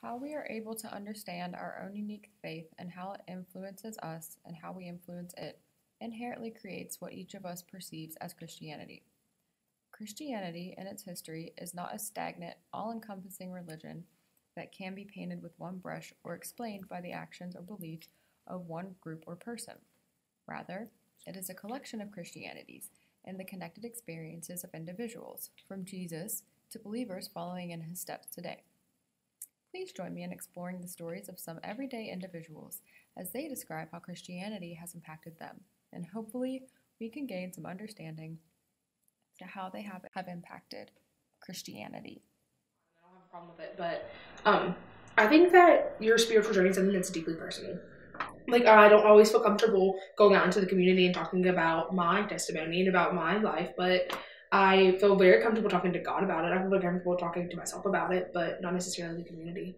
How we are able to understand our own unique faith and how it influences us and how we influence it inherently creates what each of us perceives as Christianity. Christianity, in its history, is not a stagnant, all encompassing religion that can be painted with one brush or explained by the actions or beliefs of one group or person. Rather, it is a collection of Christianities and the connected experiences of individuals, from Jesus to believers following in his steps today. Please join me in exploring the stories of some everyday individuals as they describe how Christianity has impacted them, and hopefully we can gain some understanding to how they have impacted Christianity. I don't have a problem with it, but I think that your spiritual journey is something that's deeply personal. Like, I don't always feel comfortable going out into the community and talking about my testimony and about my life, but I feel very comfortable talking to God about it. I feel very comfortable talking to myself about it, but not necessarily the community.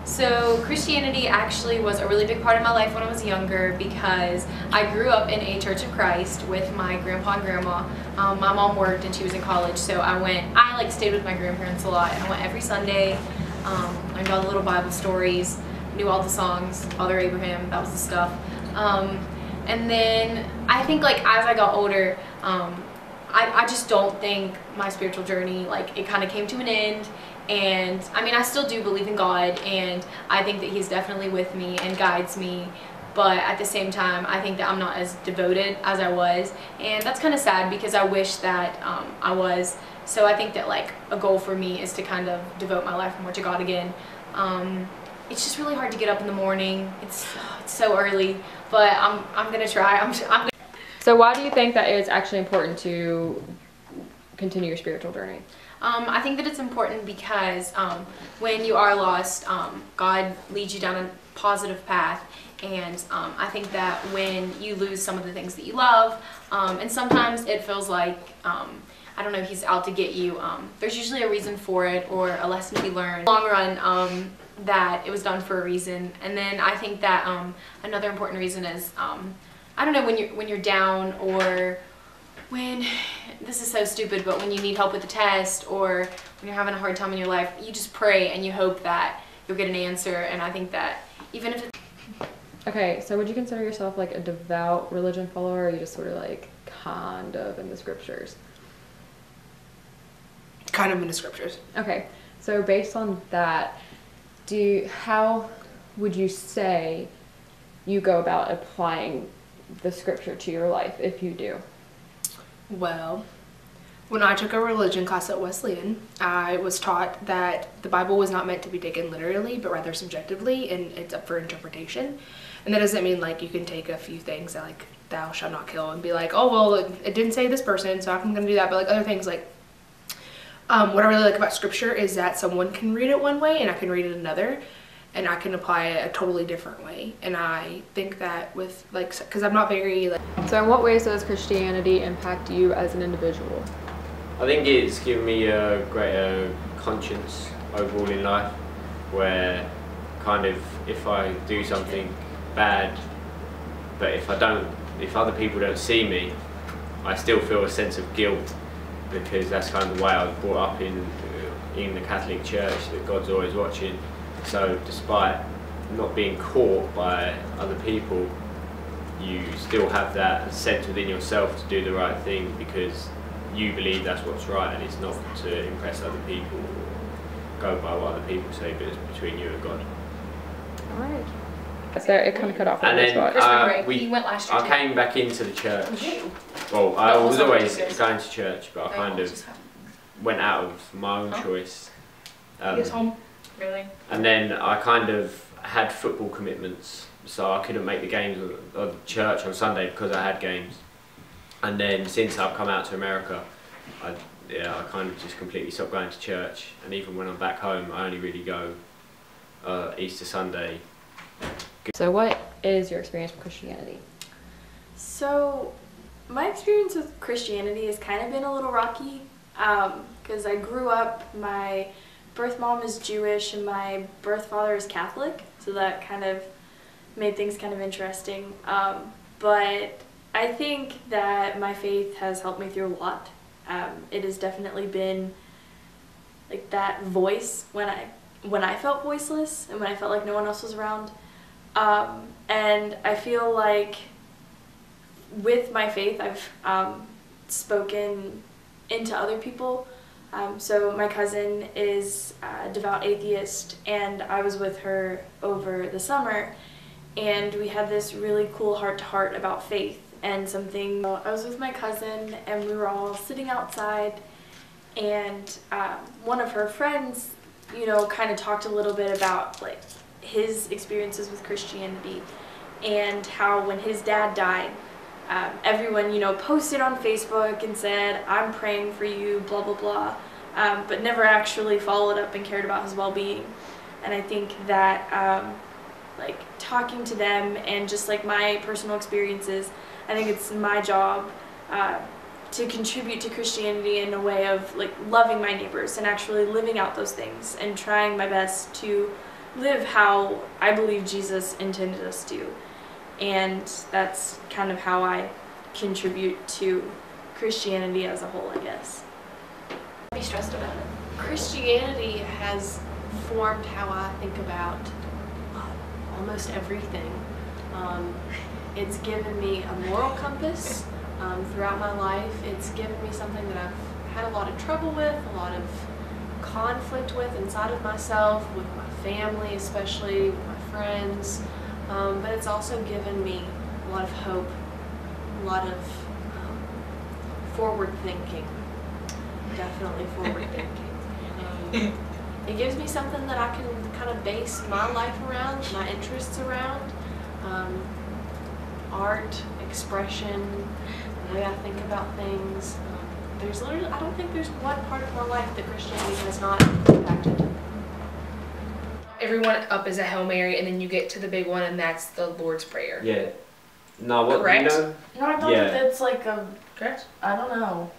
So Christianity actually was a really big part of my life when I was younger because I grew up in a Church of Christ with my grandpa and grandma. My mom worked and she was in college, so I stayed with my grandparents a lot. I went every Sunday, learned all the little Bible stories, knew all the songs, Father Abraham, that was the stuff. And then I think like as I got older, I just don't think my spiritual journey, like it kind of came to an end. And I mean, I still do believe in God, and I think that he's definitely with me and guides me, but at the same time I think that I'm not as devoted as I was, and that's kind of sad because I wish that I was. So I think that like a goal for me is to kind of devote my life more to God again. It's just really hard to get up in the morning. It's so early, but I'm gonna try. So why do you think that it's actually important to continue your spiritual journey? I think that it's important because when you are lost, God leads you down a positive path, and I think that when you lose some of the things that you love, and sometimes it feels like, I don't know, he's out to get you, there's usually a reason for it or a lesson to be learned. In the long run, that it was done for a reason. And then I think that another important reason is, I don't know, when you're down, or when, this is so stupid, but when you need help with a test or when you're having a hard time in your life, you just pray and you hope that you'll get an answer. And I think that even if it's... Okay, so would you consider yourself like a devout religion follower, or are you just sort of like kind of in the scriptures? Kind of in the scriptures. Okay, so based on that, how would you say you go about applying the scripture to your life, if you do? Well, when I took a religion class at Wesleyan, I was taught that the Bible was not meant to be taken literally, but rather subjectively, and it's up for interpretation. And that doesn't mean like you can take a few things that like thou shalt not kill and be like, oh well, it didn't say this person, so I'm gonna do that. But like other things, like what I really like about scripture is that someone can read it one way and I can read it another, and I can apply it a totally different way. And I think that with like, because I'm not very like... So in what ways does Christianity impact you as an individual? I think it's given me a greater conscience overall in life, where kind of if I do something bad, but if other people don't see me, I still feel a sense of guilt, because that's kind of the way I was brought up in the Catholic Church, that God's always watching. So despite not being caught by other people, you still have that sense within yourself to do the right thing because you believe that's what's right, and it's not to impress other people or go by what other people say, but it's between you and God. Alright. So it kind of cut off. And then you went last year I came back into the church. Well, I was always going to church, but I kind of went out of my own choice. home. Really? And then I kind of had football commitments, so I couldn't make the games of church on Sunday because I had games. And then since I've come out to America, I kind of just completely stopped going to church. And even when I'm back home, I only really go Easter Sunday. So what is your experience with Christianity? So my experience with Christianity has kind of been a little rocky because I grew up, my birth mom is Jewish and my birth father is Catholic, so that kind of made things kind of interesting. But I think that my faith has helped me through a lot. It has definitely been like that voice when when I felt voiceless and when I felt like no one else was around. And I feel like with my faith, I've spoken into other people. So my cousin is a devout atheist, and I was with her over the summer, and we had this really cool heart-to-heart about faith and something. I was with my cousin, and we were all sitting outside, and one of her friends, you know, kind of talked a little bit about like his experiences with Christianity and how when his dad died, everyone, you know, posted on Facebook and said, "I'm praying for you, blah, blah, blah," but never actually followed up and cared about his well-being. And I think that, like, talking to them and just, like, my personal experiences, I think it's my job to contribute to Christianity in a way of, like, loving my neighbors and actually living out those things and trying my best to live how I believe Jesus intended us to. And that's kind of how I contribute to Christianity as a whole, I guess. Be stressed about it. Christianity has formed how I think about almost everything. It's given me a moral compass throughout my life. It's given me something that I've had a lot of trouble with, a lot of conflict with inside of myself, with my family especially, with my friends. But it's also given me a lot of hope, a lot of forward thinking, definitely forward thinking. It gives me something that I can kind of base my life around, my interests around, art, expression, the way I think about things. There's literally, I don't think there's one part of my life that Christianity has not impacted. Everyone up is a Hail Mary, and then you get to the big one, and that's the Lord's Prayer. Yeah. No, what Correct? you know? No, I thought Yeah. that it's like a. Correct? I don't know.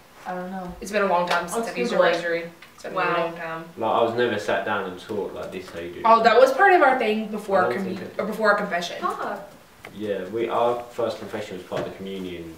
It's been a long time since Let's I've used a Google it. rosary. It's been a Wow. long time. Like, I was never sat down and taught like this how you do. Oh, that was part of our thing before I our don't think it- before our confession. Ah, Yeah, our first confession was part of the communion